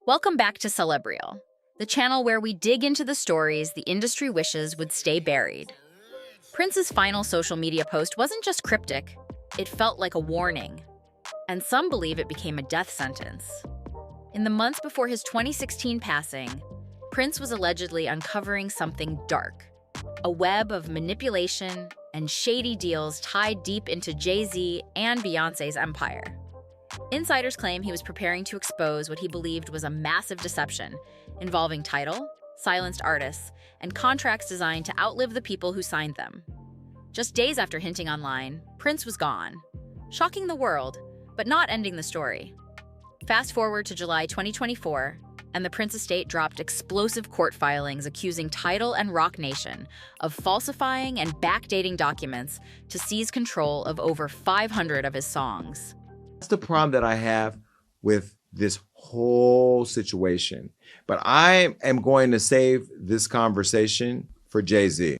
Welcome back to Celebrial, the channel where we dig into the stories the industry wishes would stay buried. Prince's final social media post wasn't just cryptic, it felt like a warning. And some believe it became a death sentence. In the months before his 2016 passing, Prince was allegedly uncovering something dark, a web of manipulation and shady deals tied deep into Jay-Z and Beyoncé's empire. Insiders claim he was preparing to expose what he believed was a massive deception involving Tidal, silenced artists, and contracts designed to outlive the people who signed them. Just days after hinting online, Prince was gone, shocking the world, but not ending the story. Fast forward to July 2024, and the Prince estate dropped explosive court filings accusing Tidal and Roc Nation of falsifying and backdating documents to seize control of over 500 of his songs. That's the problem that I have with this whole situation. But I am going to save this conversation for Jay-Z.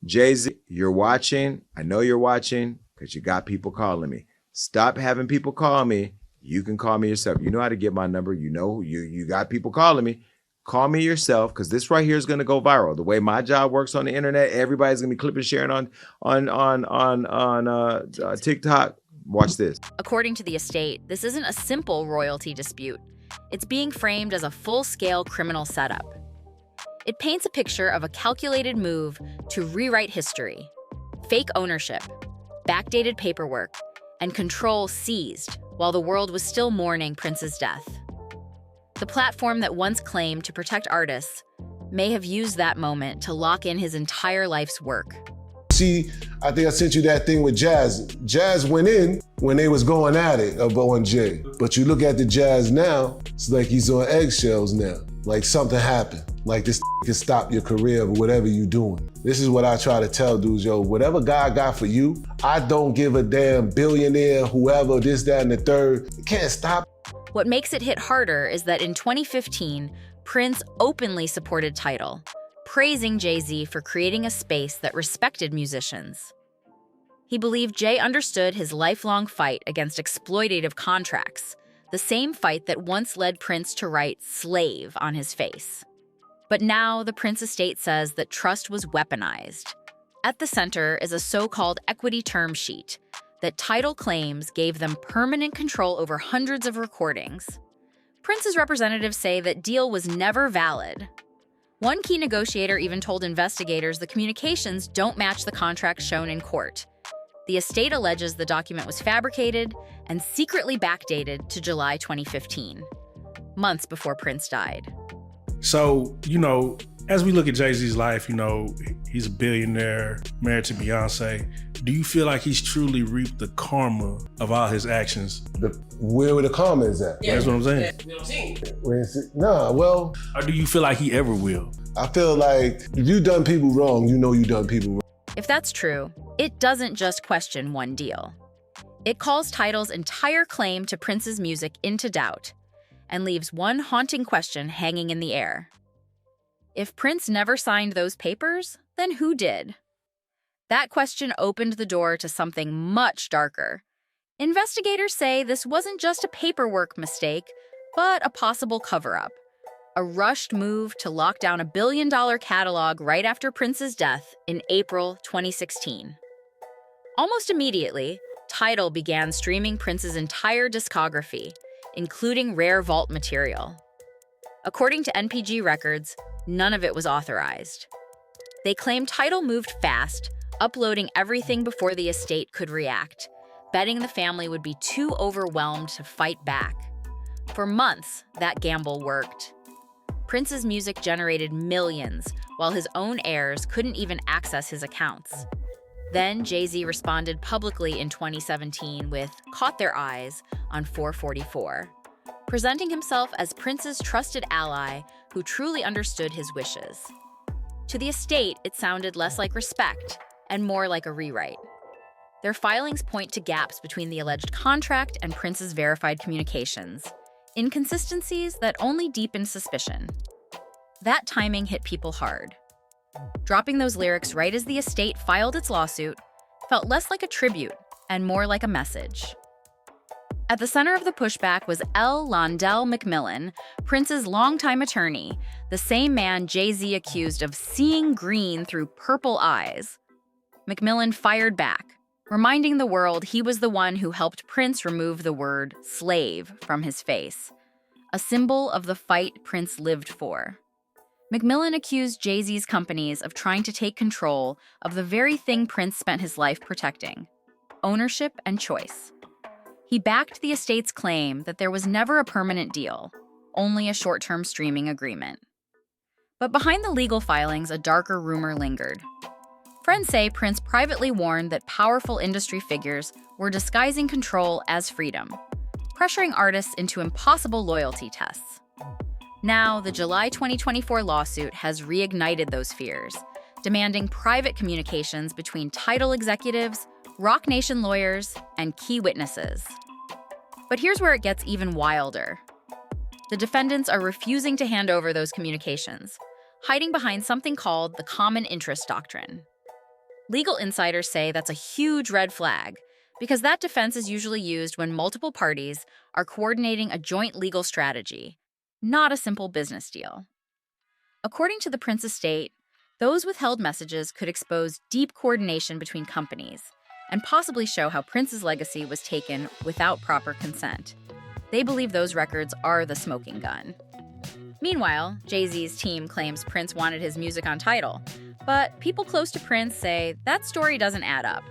Jay-Z, you're watching. I know you're watching because you got people calling me. Stop having people call me. You can call me yourself. You know how to get my number. You know you got people calling me. Call me yourself because this right here is going to go viral. The way my job works on the internet, everybody's going to be clipping and sharing on TikTok. Watch this. According to the estate, this isn't a simple royalty dispute. It's being framed as a full-scale criminal setup. It paints a picture of a calculated move to rewrite history. Fake ownership, backdated paperwork, and control seized while the world was still mourning Prince's death. The platform that once claimed to protect artists may have used that moment to lock in his entire life's work. See, I think I sent you that thing with Jazz. Jazz went in when they was going at it of Bo and Jay. But you look at the Jazz now, it's like he's on eggshells now. Like something happened. Like this can stop your career of whatever you're doing. This is what I try to tell dudes, yo, whatever God got for you, I don't give a damn billionaire, whoever, this, that, and the third. It can't stop. What makes it hit harder is that in 2015, Prince openly supported Tidal, praising Jay-Z for creating a space that respected musicians. He believed Jay understood his lifelong fight against exploitative contracts, the same fight that once led Prince to write "slave" on his face. But now the Prince estate says that trust was weaponized. At the center is a so-called equity term sheet that Tidal claims gave them permanent control over hundreds of recordings. Prince's representatives say that deal was never valid. One key negotiator even told investigators the communications don't match the contract shown in court. The estate alleges the document was fabricated and secretly backdated to July 2015, months before Prince died. So, as we look at Jay-Z's life, he's a billionaire, married to Beyonce. Do you feel like he's truly reaped the karma of all his actions? Where the karma is at? Yeah. That's what I'm saying. Yeah, you know what I'm saying? Nah, well. Or do you feel like he ever will? I feel like if you done people wrong, you know you done people wrong. If that's true, it doesn't just question one deal. It calls Tidal's entire claim to Prince's music into doubt and leaves one haunting question hanging in the air. If Prince never signed those papers, then who did? That question opened the door to something much darker. Investigators say this wasn't just a paperwork mistake, but a possible cover-up. A rushed move to lock down a billion-dollar catalog right after Prince's death in April 2016. Almost immediately, Tidal began streaming Prince's entire discography, including rare vault material. According to NPG records, none of it was authorized. They claim Tidal moved fast, uploading everything before the estate could react, betting the family would be too overwhelmed to fight back. For months, that gamble worked. Prince's music generated millions, while his own heirs couldn't even access his accounts. Then Jay-Z responded publicly in 2017 with "Caught Their Eyes" on 444, presenting himself as Prince's trusted ally who truly understood his wishes. To the estate, it sounded less like respect and more like a rewrite. Their filings point to gaps between the alleged contract and Prince's verified communications, inconsistencies that only deepened suspicion. That timing hit people hard. Dropping those lyrics right as the estate filed its lawsuit felt less like a tribute and more like a message. At the center of the pushback was L. Londell McMillan, Prince's longtime attorney, the same man Jay-Z accused of seeing green through purple eyes. McMillan fired back, reminding the world he was the one who helped Prince remove the word slave from his face, a symbol of the fight Prince lived for. McMillan accused Jay-Z's companies of trying to take control of the very thing Prince spent his life protecting: ownership and choice. He backed the estate's claim that there was never a permanent deal, only a short-term streaming agreement. But behind the legal filings, a darker rumor lingered. Friends say Prince privately warned that powerful industry figures were disguising control as freedom, pressuring artists into impossible loyalty tests. Now, the July 2024 lawsuit has reignited those fears, demanding private communications between Tidal executives, Roc Nation lawyers, and key witnesses. But here's where it gets even wilder. The defendants are refusing to hand over those communications, hiding behind something called the common interest doctrine. Legal insiders say that's a huge red flag, because that defense is usually used when multiple parties are coordinating a joint legal strategy, not a simple business deal. According to the Prince estate, those withheld messages could expose deep coordination between companies and possibly show how Prince's legacy was taken without proper consent. They believe those records are the smoking gun. Meanwhile, Jay-Z's team claims Prince wanted his music on Tidal, but people close to Prince say that story doesn't add up.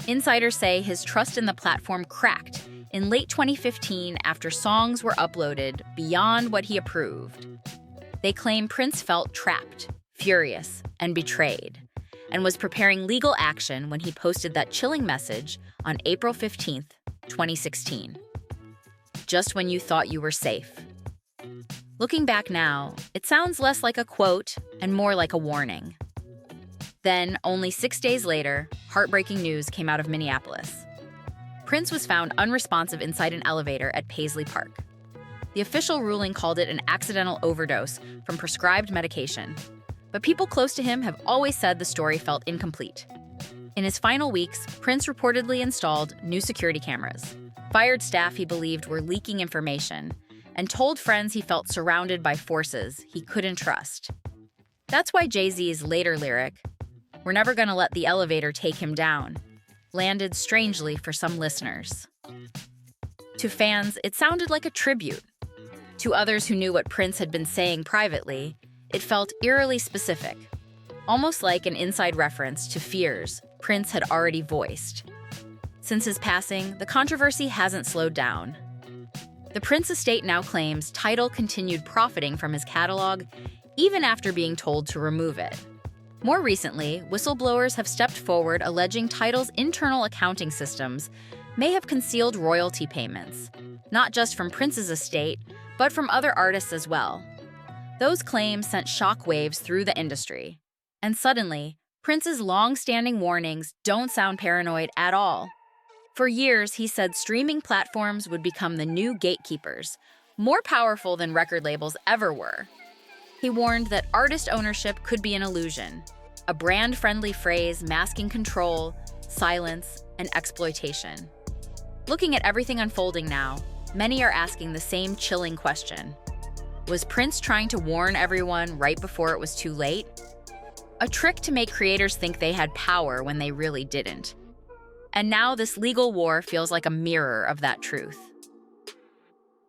Insiders say his trust in the platform cracked in late 2015 after songs were uploaded beyond what he approved. They claim Prince felt trapped, furious, and betrayed, and was preparing legal action when he posted that chilling message on April 15th, 2016. Just when you thought you were safe. Looking back now, it sounds less like a quote and more like a warning. Then, only 6 days later, heartbreaking news came out of Minneapolis. Prince was found unresponsive inside an elevator at Paisley Park. The official ruling called it an accidental overdose from prescribed medication, but people close to him have always said the story felt incomplete. In his final weeks, Prince reportedly installed new security cameras, fired staff he believed were leaking information, and told friends he felt surrounded by forces he couldn't trust. That's why Jay-Z's later lyric, "We're never gonna let the elevator take him down," landed strangely for some listeners. To fans, it sounded like a tribute. To others who knew what Prince had been saying privately, it felt eerily specific, almost like an inside reference to fears Prince had already voiced. Since his passing, the controversy hasn't slowed down. The Prince estate now claims Tidal continued profiting from his catalog even after being told to remove it. More recently, whistleblowers have stepped forward alleging Tidal's internal accounting systems may have concealed royalty payments, not just from Prince's estate, but from other artists as well. Those claims sent shockwaves through the industry. And suddenly, Prince's long-standing warnings don't sound paranoid at all. For years, he said streaming platforms would become the new gatekeepers, more powerful than record labels ever were. He warned that artist ownership could be an illusion, a brand-friendly phrase masking control, silence, and exploitation. Looking at everything unfolding now, many are asking the same chilling question. Was Prince trying to warn everyone right before it was too late? A trick to make creators think they had power when they really didn't. And now this legal war feels like a mirror of that truth.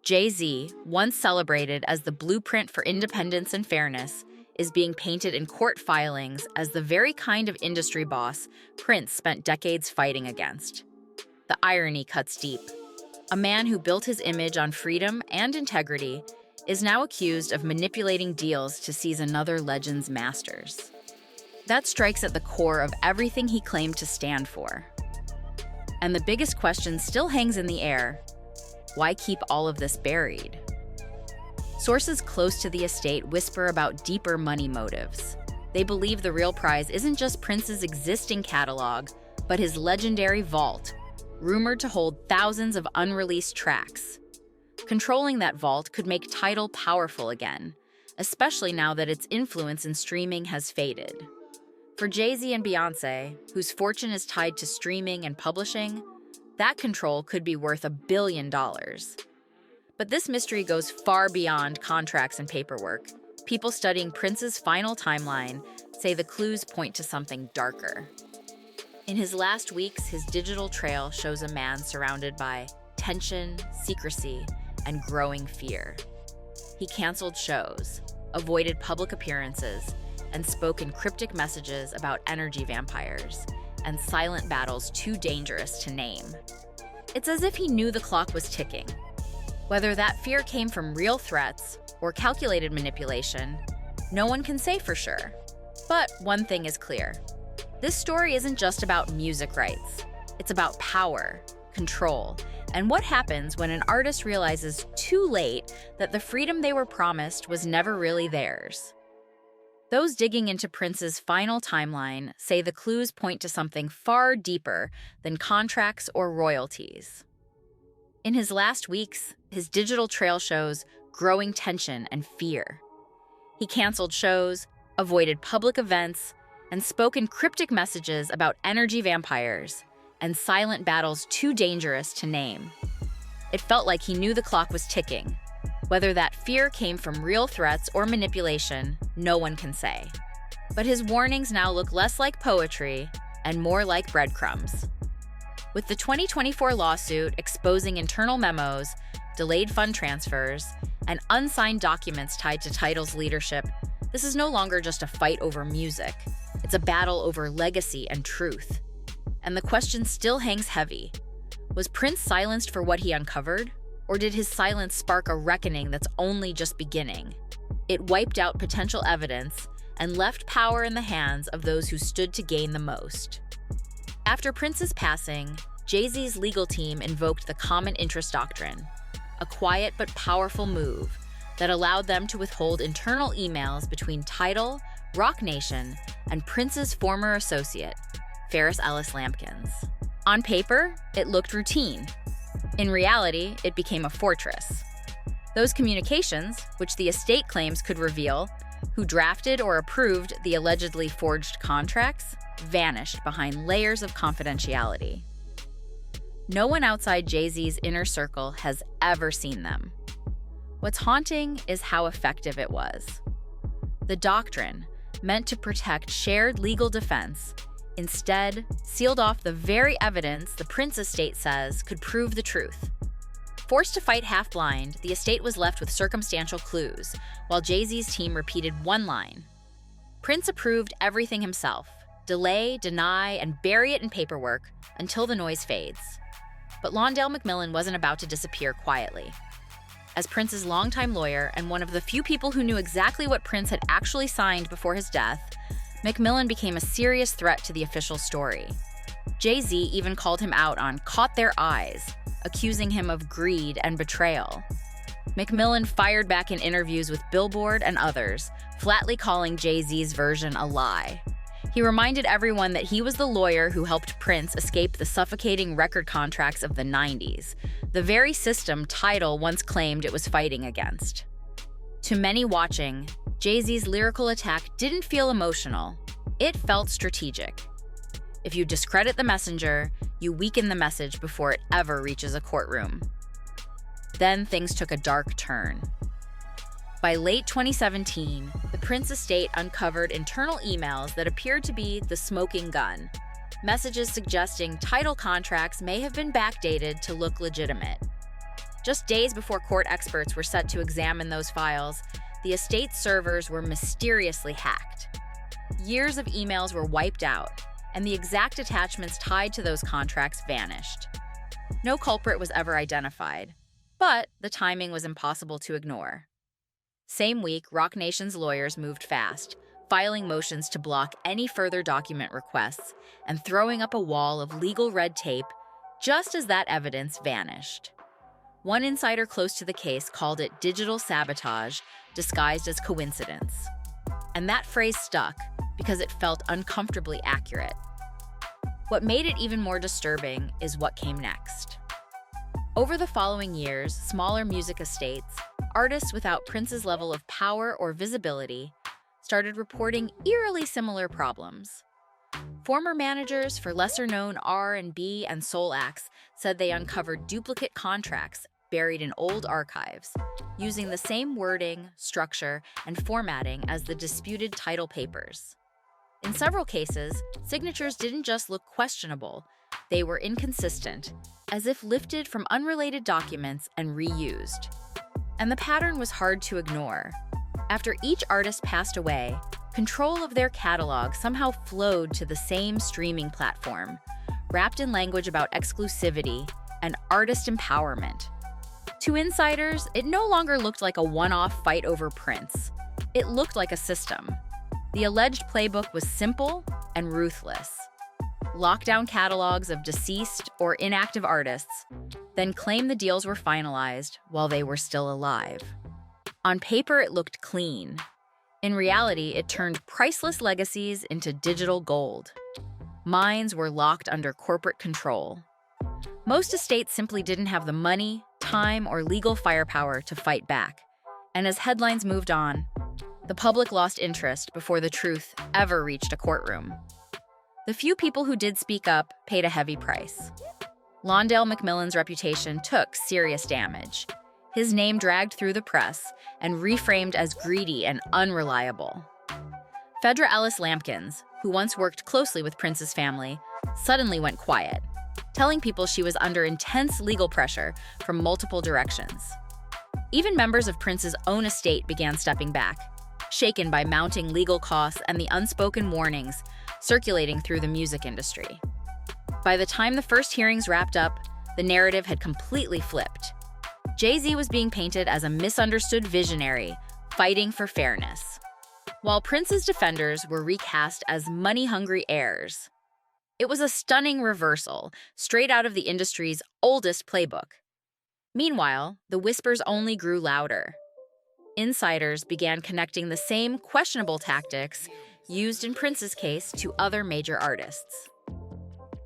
Jay-Z, once celebrated as the blueprint for independence and fairness, is being painted in court filings as the very kind of industry boss Prince spent decades fighting against. The irony cuts deep. A man who built his image on freedom and integrity is now accused of manipulating deals to seize another legend's masters. That strikes at the core of everything he claimed to stand for. And the biggest question still hangs in the air. Why keep all of this buried? Sources close to the estate whisper about deeper money motives. They believe the real prize isn't just Prince's existing catalog, but his legendary vault, rumored to hold thousands of unreleased tracks. Controlling that vault could make Tidal powerful again, especially now that its influence in streaming has faded. For Jay-Z and Beyoncé, whose fortune is tied to streaming and publishing, That control could be worth $1 billion. But this mystery goes far beyond contracts and paperwork. People studying Prince's final timeline say the clues point to something darker. In his last weeks, his digital trail shows a man surrounded by tension, secrecy, and growing fear. He canceled shows, avoided public appearances, and spoke in cryptic messages about energy vampires and silent battles too dangerous to name. It's as if he knew the clock was ticking. Whether that fear came from real threats or calculated manipulation, no one can say for sure. But one thing is clear. This story isn't just about music rights. It's about power, control, and what happens when an artist realizes too late that the freedom they were promised was never really theirs. Those digging into Prince's final timeline say the clues point to something far deeper than contracts or royalties. In his last weeks, his digital trail shows growing tension and fear. He canceled shows, avoided public events, and spoke in cryptic messages about energy vampires and silent battles too dangerous to name. It felt like he knew the clock was ticking. Whether that fear came from real threats or manipulation, no one can say. But his warnings now look less like poetry and more like breadcrumbs. With the 2024 lawsuit exposing internal memos, delayed fund transfers, and unsigned documents tied to Tidal's leadership, this is no longer just a fight over music. It's a battle over legacy and truth. And the question still hangs heavy. Was Prince silenced for what he uncovered? Or did his silence spark a reckoning that's only just beginning? It wiped out potential evidence and left power in the hands of those who stood to gain the most. After Prince's passing, Jay-Z's legal team invoked the common interest doctrine, a quiet but powerful move that allowed them to withhold internal emails between Tidal, Roc Nation, and Prince's former associate, Ferris Ellis Lampkins. On paper, it looked routine. In reality, it became a fortress. Those communications, which the estate claims could reveal who drafted or approved the allegedly forged contracts, vanished behind layers of confidentiality. No one outside Jay-Z's inner circle has ever seen them. What's haunting is how effective it was. The doctrine, meant to protect shared legal defense, instead sealed off the very evidence the Prince estate says could prove the truth. Forced to fight half-blind, the estate was left with circumstantial clues, while Jay-Z's team repeated one line. Prince approved everything himself. Delay, deny, and bury it in paperwork until the noise fades. But Londale McMillan wasn't about to disappear quietly. As Prince's longtime lawyer and one of the few people who knew exactly what Prince had actually signed before his death, McMillan became a serious threat to the official story. Jay-Z even called him out on "caught their eyes," accusing him of greed and betrayal. McMillan fired back in interviews with Billboard and others, flatly calling Jay-Z's version a lie. He reminded everyone that he was the lawyer who helped Prince escape the suffocating record contracts of the 90s, the very system Tidal once claimed it was fighting against. To many watching, Jay-Z's lyrical attack didn't feel emotional. It felt strategic. If you discredit the messenger, you weaken the message before it ever reaches a courtroom. Then things took a dark turn. By late 2017, the Prince estate uncovered internal emails that appeared to be the smoking gun, messages suggesting Tidal contracts may have been backdated to look legitimate. Just days before court experts were set to examine those files, the estate's servers were mysteriously hacked. Years of emails were wiped out, and the exact attachments tied to those contracts vanished. No culprit was ever identified, but the timing was impossible to ignore. Same week, Roc Nation's lawyers moved fast, filing motions to block any further document requests and throwing up a wall of legal red tape just as that evidence vanished. One insider close to the case called it digital sabotage disguised as coincidence. And that phrase stuck because it felt uncomfortably accurate. What made it even more disturbing is what came next. Over the following years, smaller music estates, artists without Prince's level of power or visibility, started reporting eerily similar problems. Former managers for lesser-known R&B and soul acts said they uncovered duplicate contracts buried in old archives, using the same wording, structure, and formatting as the disputed title papers. In several cases, signatures didn't just look questionable, they were inconsistent, as if lifted from unrelated documents and reused. And the pattern was hard to ignore. After each artist passed away, control of their catalog somehow flowed to the same streaming platform, wrapped in language about exclusivity and artist empowerment. To insiders, it no longer looked like a one-off fight over Prince. It looked like a system. The alleged playbook was simple and ruthless. Lock down catalogs of deceased or inactive artists, then claim the deals were finalized while they were still alive. On paper, it looked clean. In reality, it turned priceless legacies into digital gold. Mines were locked under corporate control. Most estates simply didn't have the money, time, or legal firepower to fight back. And as headlines moved on, the public lost interest before the truth ever reached a courtroom. The few people who did speak up paid a heavy price. Londale McMillan's reputation took serious damage. His name dragged through the press and reframed as greedy and unreliable. Phaedra Ellis Lampkins, who once worked closely with Prince's family, suddenly went quiet, telling people she was under intense legal pressure from multiple directions. Even members of Prince's own estate began stepping back, shaken by mounting legal costs and the unspoken warnings circulating through the music industry. By the time the first hearings wrapped up, the narrative had completely flipped. Jay-Z was being painted as a misunderstood visionary, fighting for fairness, while Prince's defenders were recast as money-hungry heirs. It was a stunning reversal, straight out of the industry's oldest playbook. Meanwhile, the whispers only grew louder. Insiders began connecting the same questionable tactics used in Prince's case to other major artists.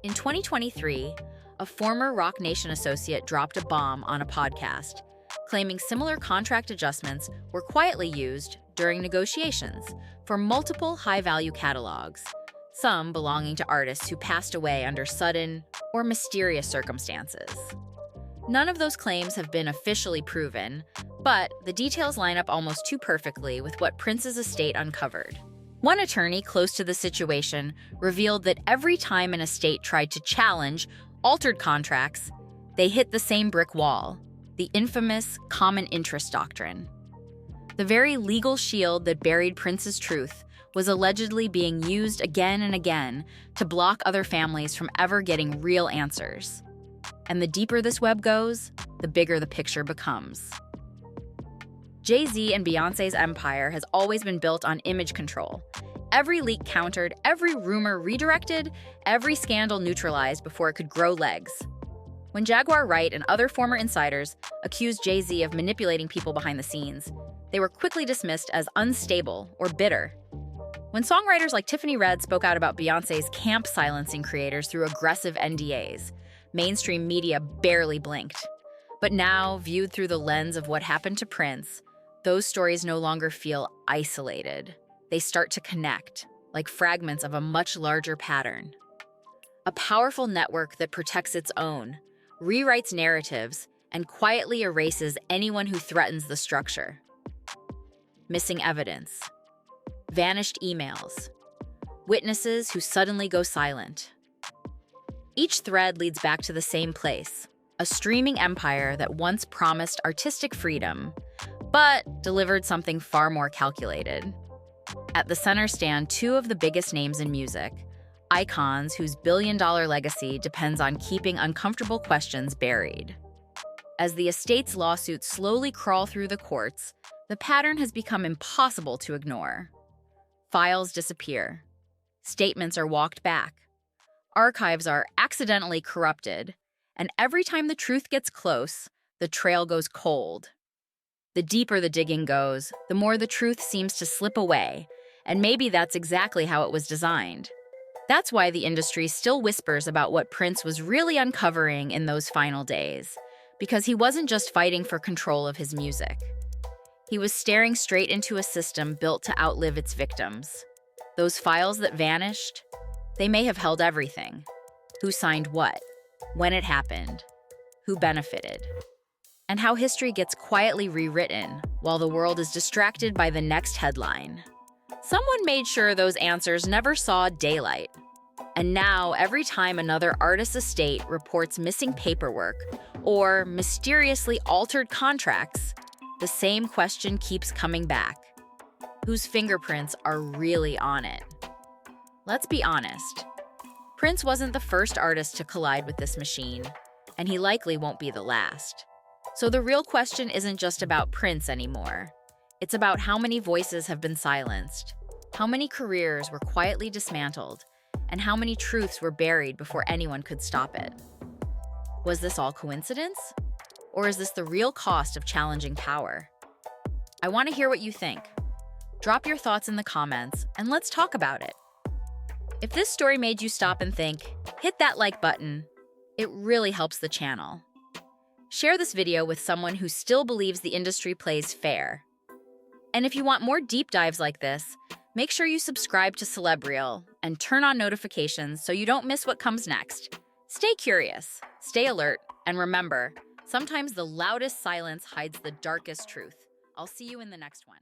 In 2023, a former Roc Nation associate dropped a bomb on a podcast, claiming similar contract adjustments were quietly used during negotiations for multiple high-value catalogs, some belonging to artists who passed away under sudden or mysterious circumstances. None of those claims have been officially proven, but the details line up almost too perfectly with what Prince's estate uncovered. One attorney close to the situation revealed that every time an estate tried to challenge altered contracts, they hit the same brick wall, the infamous common interest doctrine. The very legal shield that buried Prince's truth was allegedly being used again and again to block other families from ever getting real answers. And the deeper this web goes, the bigger the picture becomes. Jay-Z and Beyoncé's empire has always been built on image control. Every leak countered, every rumor redirected, every scandal neutralized before it could grow legs. When Jaguar Wright and other former insiders accused Jay-Z of manipulating people behind the scenes, they were quickly dismissed as unstable or bitter. When songwriters like Tiffany Red spoke out about Beyoncé's camp silencing creators through aggressive NDAs, mainstream media barely blinked. But now, viewed through the lens of what happened to Prince, those stories no longer feel isolated. They start to connect, like fragments of a much larger pattern. A powerful network that protects its own, rewrites narratives, and quietly erases anyone who threatens the structure. Missing evidence. Vanished emails. Witnesses who suddenly go silent. Each thread leads back to the same place, a streaming empire that once promised artistic freedom, but delivered something far more calculated. At the center stand two of the biggest names in music, icons whose billion-dollar legacy depends on keeping uncomfortable questions buried. As the estate's lawsuits slowly crawl through the courts, the pattern has become impossible to ignore. Files disappear. Statements are walked back. Archives are accidentally corrupted, and every time the truth gets close, the trail goes cold. The deeper the digging goes, the more the truth seems to slip away, and maybe that's exactly how it was designed. That's why the industry still whispers about what Prince was really uncovering in those final days, because he wasn't just fighting for control of his music. He was staring straight into a system built to outlive its victims. Those files that vanished, They may have held everything. Who signed what? When it happened? Who benefited? And how history gets quietly rewritten while the world is distracted by the next headline. Someone made sure those answers never saw daylight. And now, every time another artist's estate reports missing paperwork or mysteriously altered contracts, the same question keeps coming back. Whose fingerprints are really on it? Let's be honest. Prince wasn't the first artist to collide with this machine, and he likely won't be the last. So the real question isn't just about Prince anymore. It's about how many voices have been silenced, how many careers were quietly dismantled, and how many truths were buried before anyone could stop it. Was this all coincidence? Or is this the real cost of challenging power? I want to hear what you think. Drop your thoughts in the comments, and let's talk about it. If this story made you stop and think, hit that like button. It really helps the channel. Share this video with someone who still believes the industry plays fair. And if you want more deep dives like this, make sure you subscribe to Celebrial and turn on notifications so you don't miss what comes next. Stay curious, stay alert, and remember, sometimes the loudest silence hides the darkest truth. I'll see you in the next one.